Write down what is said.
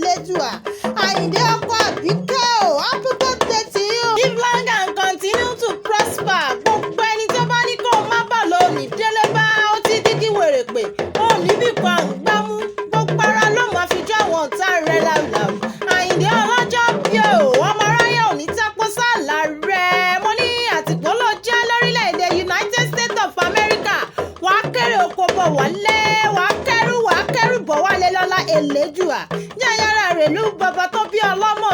elédùà. Àyìndé ọkọ Àbíkẹ́ o, happy birthday to you. Live long and continue to prosper. Gbogbo ẹni tó bá ní kó o má bà lónìí délé bá ó ti dígí wèrè pé ó níbì kan gbámú. Gbogbo ara ló máa fi jọ àwọn ọ̀tá rẹ̀ láwùláwù. Àyìndé ọlọ́jọ́ bí o, ọmọ aráyé ò ní tápó sálà rẹ̀. Mo ní àtìpó ló jẹ́ lórílẹ̀‐èdè United States of America. Wàá kéré oko bọ̀ wálé, wàá kẹ́rù bọ̀ wálé lọ́lá elédùà. Jẹ́yàrá rẹ̀ ló bàbá tó bí ọlọ́mọ